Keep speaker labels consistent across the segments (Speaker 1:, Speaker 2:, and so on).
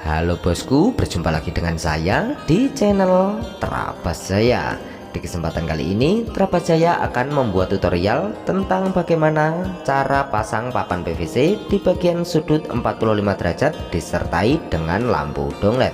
Speaker 1: Halo bosku, berjumpa lagi dengan saya di channel Terabas Jaya. Di kesempatan kali ini Terabas Jaya akan membuat tutorial tentang bagaimana cara pasang papan PVC di bagian sudut 45 derajat disertai dengan lampu dong LED.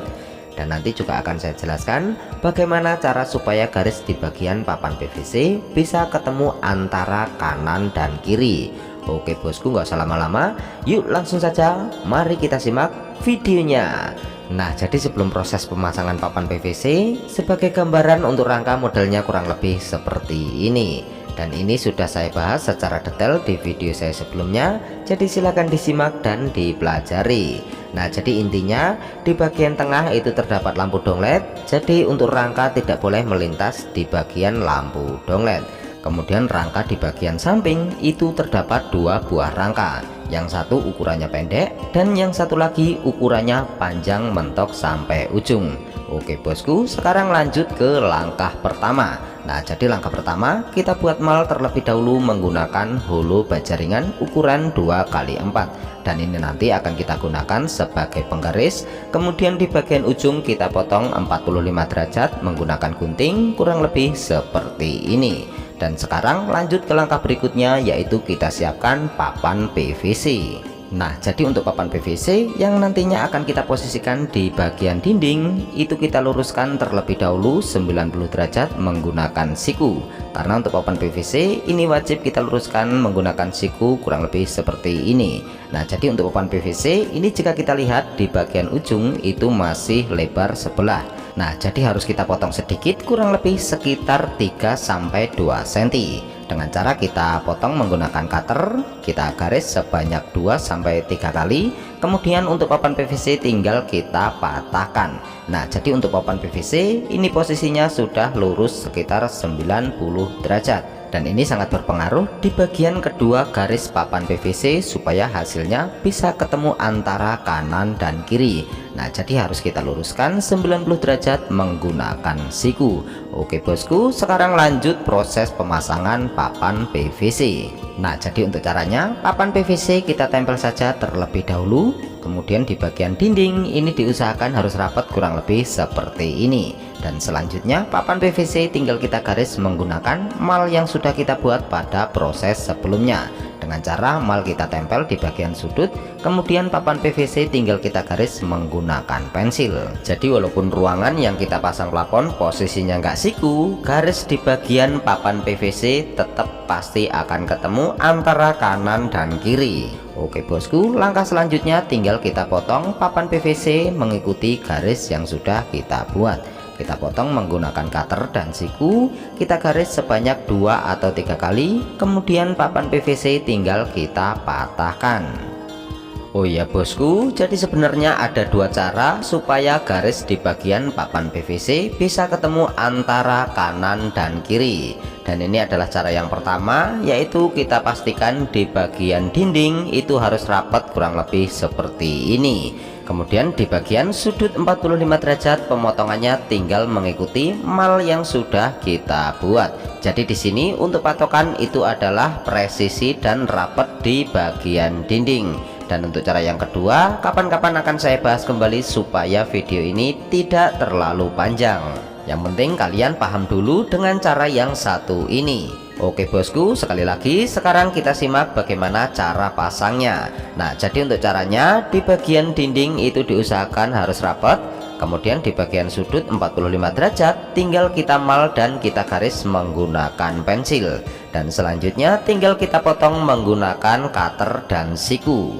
Speaker 1: Dan nanti juga akan saya jelaskan bagaimana cara supaya garis di bagian papan PVC bisa ketemu antara kanan dan kiri. Oke bosku, nggak usah lama-lama, yuk langsung saja mari kita simak videonya. Nah, jadi sebelum proses pemasangan papan PVC, sebagai gambaran untuk rangka modelnya kurang lebih seperti ini. Dan ini sudah saya bahas secara detail di video saya sebelumnya, jadi silakan disimak dan dipelajari. Nah, jadi intinya di bagian tengah itu terdapat lampu dong LED, jadi untuk rangka tidak boleh melintas di bagian lampu dong LED. Kemudian rangka di bagian samping itu terdapat dua buah rangka, yang satu ukurannya pendek dan yang satu lagi ukurannya panjang mentok sampai ujung. Oke bosku, sekarang lanjut ke langkah pertama. Nah, jadi langkah pertama kita buat mal terlebih dahulu menggunakan holo baja ringan ukuran 2x4, dan ini nanti akan kita gunakan sebagai penggaris. Kemudian di bagian ujung kita potong 45 derajat menggunakan gunting kurang lebih seperti ini. Dan sekarang lanjut ke langkah berikutnya, yaitu kita siapkan papan PVC. Nah, jadi untuk papan PVC yang nantinya akan kita posisikan di bagian dinding itu kita luruskan terlebih dahulu 90 derajat menggunakan siku. Karena untuk papan PVC ini wajib kita luruskan menggunakan siku kurang lebih seperti ini. Nah, jadi untuk papan PVC ini jika kita lihat di bagian ujung itu masih lebar sebelah. Nah, jadi harus kita potong sedikit kurang lebih sekitar 3-2 cm. Dengan cara kita potong menggunakan cutter, kita garis sebanyak 2-3 kali. Kemudian untuk papan PVC tinggal kita patahkan. Nah, jadi untuk papan PVC ini posisinya sudah lurus sekitar 90 derajat. Dan ini sangat berpengaruh di bagian kedua garis papan PVC supaya hasilnya bisa ketemu antara kanan dan kiri. Nah, jadi harus kita luruskan 90 derajat menggunakan siku. Oke bosku, sekarang lanjut proses pemasangan papan PVC. Nah, jadi untuk caranya papan PVC kita tempel saja terlebih dahulu. Kemudian di bagian dinding ini diusahakan harus rapat kurang lebih seperti ini. Dan selanjutnya papan PVC tinggal kita garis menggunakan mal yang sudah kita buat pada proses sebelumnya. Dengan cara mal kita tempel di bagian sudut, kemudian papan PVC tinggal kita garis menggunakan pensil. Jadi walaupun ruangan yang kita pasang plafon posisinya nggak siku, garis di bagian papan PVC tetap pasti akan ketemu antara kanan dan kiri. Oke bosku, langkah selanjutnya tinggal kita potong papan PVC mengikuti garis yang sudah kita buat. Kita potong menggunakan cutter dan siku, kita garis sebanyak 2-3 kali, kemudian papan PVC tinggal kita patahkan. Oh ya bosku, jadi sebenarnya ada dua cara supaya garis di bagian papan PVC bisa ketemu antara kanan dan kiri. Dan ini adalah cara yang pertama, yaitu kita pastikan di bagian dinding itu harus rapat kurang lebih seperti ini. Kemudian di bagian sudut 45 derajat pemotongannya tinggal mengikuti mal yang sudah kita buat. Jadi di sini untuk patokan itu adalah presisi dan rapat di bagian dinding. Dan untuk cara yang kedua, kapan-kapan akan saya bahas kembali supaya video ini tidak terlalu panjang. Yang penting kalian paham dulu dengan cara yang satu ini. Oke bosku, sekali lagi sekarang kita simak bagaimana cara pasangnya. Nah, jadi untuk caranya di bagian dinding itu diusahakan harus rapat. Kemudian di bagian sudut 45 derajat tinggal kita mal dan kita garis menggunakan pensil. Dan selanjutnya tinggal kita potong menggunakan cutter dan siku.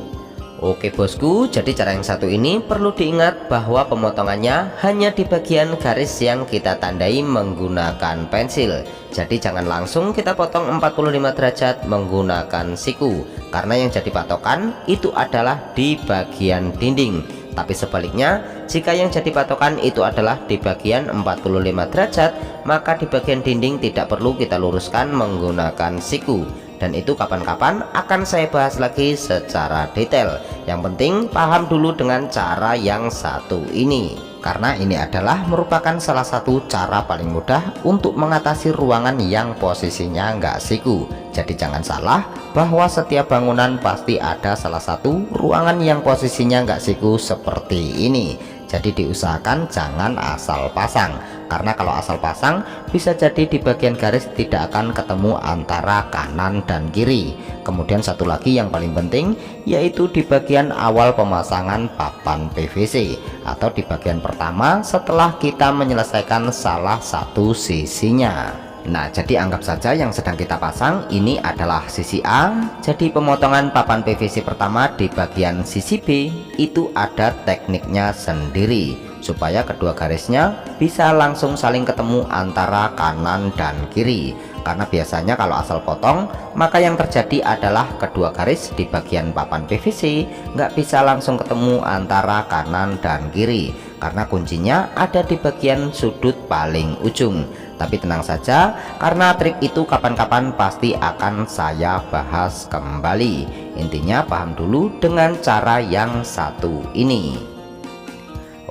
Speaker 1: Oke bosku, jadi cara yang satu ini perlu diingat bahwa pemotongannya hanya di bagian garis yang kita tandai menggunakan pensil. Jadi jangan langsung kita potong 45 derajat menggunakan siku, karena yang jadi patokan itu adalah di bagian dinding. Tapi sebaliknya, jika yang jadi patokan itu adalah di bagian 45 derajat, maka di bagian dinding tidak perlu kita luruskan menggunakan siku. Dan itu kapan-kapan akan saya bahas lagi secara detail. Yang penting paham dulu dengan cara yang satu ini. karena ini adalah merupakan salah satu cara paling mudah untuk mengatasi ruangan yang posisinya nggak siku. Jadi jangan salah bahwa setiap bangunan pasti ada salah satu ruangan yang posisinya nggak siku seperti ini. Jadi diusahakan jangan asal pasang, karena kalau asal pasang bisa jadi di bagian garis tidak akan ketemu antara kanan dan kiri. Kemudian satu lagi yang paling penting, yaitu di bagian awal pemasangan papan PVC atau di bagian pertama setelah kita menyelesaikan salah satu sisinya. Nah, jadi anggap saja yang sedang kita pasang ini adalah sisi A. Jadi pemotongan papan PVC pertama di bagian sisi B itu ada tekniknya sendiri, supaya kedua garisnya bisa langsung saling ketemu antara kanan dan kiri. Karena biasanya kalau asal potong, maka yang terjadi adalah kedua garis di bagian papan PVC nggak bisa langsung ketemu antara kanan dan kiri, karena kuncinya ada di bagian sudut paling ujung. Tapi tenang saja, karena trik itu kapan-kapan pasti akan saya bahas kembali. Intinya paham dulu dengan cara yang satu ini.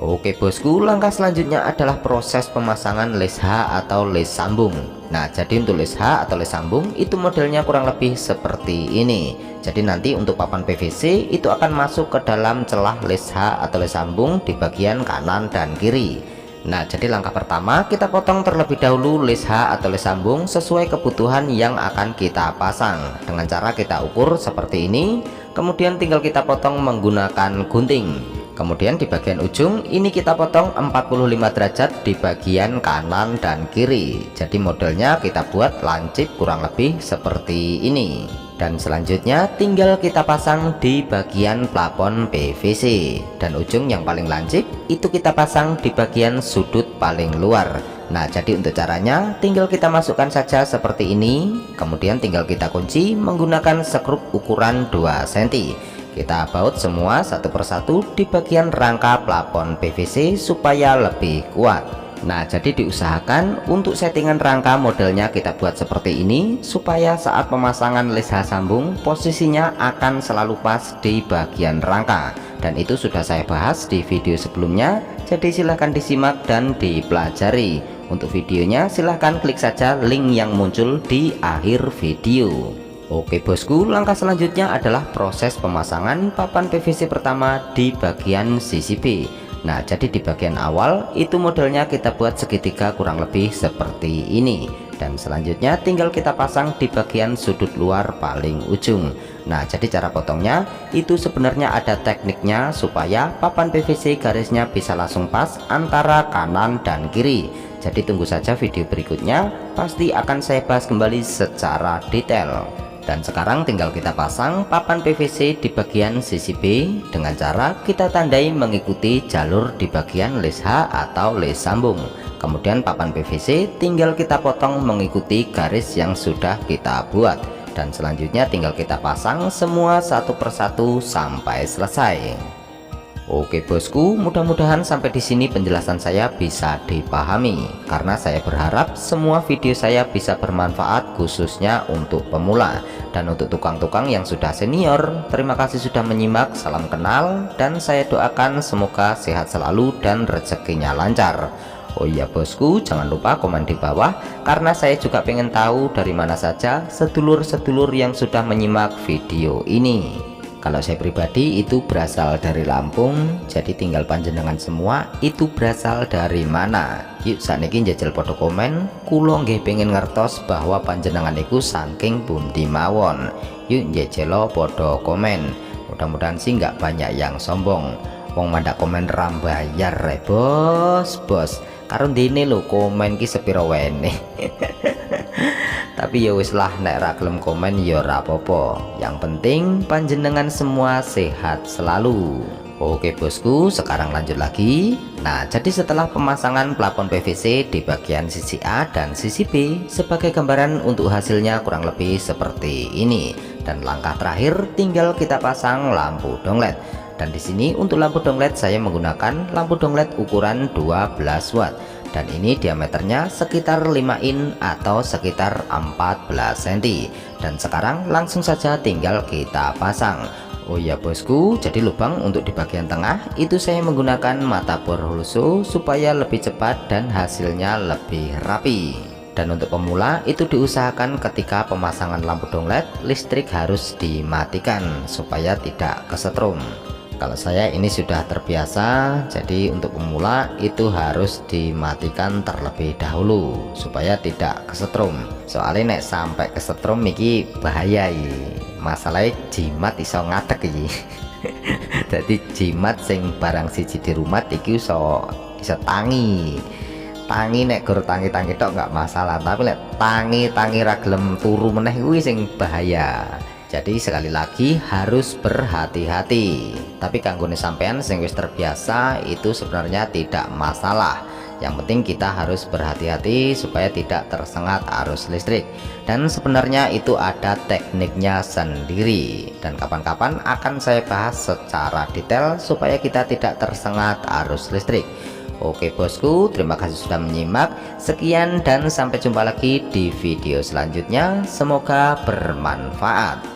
Speaker 1: Oke bosku, langkah selanjutnya adalah proses pemasangan les H atau les sambung. Nah, jadi untuk les H atau les sambung itu modelnya kurang lebih seperti ini. Jadi nanti untuk papan PVC itu akan masuk ke dalam celah les H atau les sambung di bagian kanan dan kiri. Nah, jadi langkah pertama kita potong terlebih dahulu les H atau les sambung sesuai kebutuhan yang akan kita pasang. Dengan cara kita ukur seperti ini, kemudian tinggal kita potong menggunakan gunting. Kemudian di bagian ujung ini kita potong 45 derajat di bagian kanan dan kiri. Jadi modelnya kita buat lancip kurang lebih seperti ini. Dan selanjutnya tinggal kita pasang di bagian plafon PVC, dan ujung yang paling lancip itu kita pasang di bagian sudut paling luar. Nah, jadi untuk caranya tinggal kita masukkan saja seperti ini, kemudian tinggal kita kunci menggunakan skrup ukuran 2 cm. Kita baut semua satu persatu di bagian rangka plafon PVC supaya lebih kuat. Nah, jadi diusahakan untuk settingan rangka modelnya kita buat seperti ini, supaya saat pemasangan les H sambung posisinya akan selalu pas di bagian rangka. Dan itu sudah saya bahas di video sebelumnya, jadi silahkan disimak dan dipelajari. Untuk videonya silahkan klik saja link yang muncul di akhir video. Oke bosku, langkah selanjutnya adalah proses pemasangan papan PVC pertama di bagian sisi B. Nah, jadi di bagian awal itu modelnya kita buat segitiga kurang lebih seperti ini, dan selanjutnya tinggal kita pasang di bagian sudut luar paling ujung. Nah, jadi cara potongnya itu sebenarnya ada tekniknya supaya papan PVC garisnya bisa langsung pas antara kanan dan kiri. Jadi tunggu saja video berikutnya, pasti akan saya bahas kembali secara detail. Dan sekarang tinggal kita pasang papan PVC di bagian sisi B dengan cara kita tandai mengikuti jalur di bagian les H atau les sambung. Kemudian papan PVC tinggal kita potong mengikuti garis yang sudah kita buat. Dan selanjutnya tinggal kita pasang semua satu persatu sampai selesai. Oke bosku, mudah-mudahan sampai di sini penjelasan saya bisa dipahami, karena saya berharap semua video saya bisa bermanfaat khususnya untuk pemula. Dan untuk tukang-tukang yang sudah senior, terima kasih sudah menyimak, salam kenal, dan saya doakan semoga sehat selalu dan rezekinya lancar. Oh iya bosku, jangan lupa komen di bawah, karena saya juga pengen tahu dari mana saja sedulur-sedulur yang sudah menyimak video ini. Kalau saya pribadi itu berasal dari Lampung, jadi tinggal panjenengan semua itu berasal dari mana? Yuk sakniki njajal podo komen, kula nggih pengen ngertos bahwa panjenengan iku saking pundi mawon. Yuk njajelo podo komen. Mudah-mudahan sih nggak banyak yang sombong. Wong mandak komen rambayar bos. Karo dene lho komen ki sepiro wene. Tapi ya wis lah, nek ra gelem komen ya ora apa-apa. Yang penting panjenengan semua sehat selalu. Oke bosku, sekarang lanjut lagi. Nah, jadi setelah pemasangan plafon PVC di bagian sisi A dan sisi B, sebagai gambaran untuk hasilnya kurang lebih seperti ini. Dan langkah terakhir tinggal kita pasang lampu donglet. Dan di sini untuk lampu donglet saya menggunakan lampu donglet ukuran 12 watt. Dan ini diameternya sekitar 5 in atau sekitar 14 cm. Dan sekarang langsung saja tinggal kita pasang. Oh ya bosku, jadi lubang untuk di bagian tengah itu saya menggunakan mata bor Hulso supaya lebih cepat dan hasilnya lebih rapi. Dan untuk pemula itu diusahakan ketika pemasangan lampu dong LED listrik harus dimatikan supaya tidak kesetrum. Kalau saya ini sudah terbiasa, jadi untuk pemula itu harus dimatikan terlebih dahulu supaya tidak kesetrum. Soalnya nek sampai kesetrum iki bahaya iki. Masalahnya jimat iso ngadeg iki. Jadi jimat sing barang siji di rumah iki iso tangi. Tangi nek gur tangi-tangi tok nggak masalah, tapi nek tangi-tangi ra gelem turu meneh kuwi sing bahaya. Jadi sekali lagi harus berhati-hati. Tapi kanggone sampean sing wis terbiasa itu sebenarnya tidak masalah. Yang penting kita harus berhati-hati supaya tidak tersengat arus listrik. Dan sebenarnya itu ada tekniknya sendiri. Dan kapan-kapan akan saya bahas secara detail supaya kita tidak tersengat arus listrik. Oke bosku, terima kasih sudah menyimak. Sekian dan sampai jumpa lagi di video selanjutnya. Semoga bermanfaat.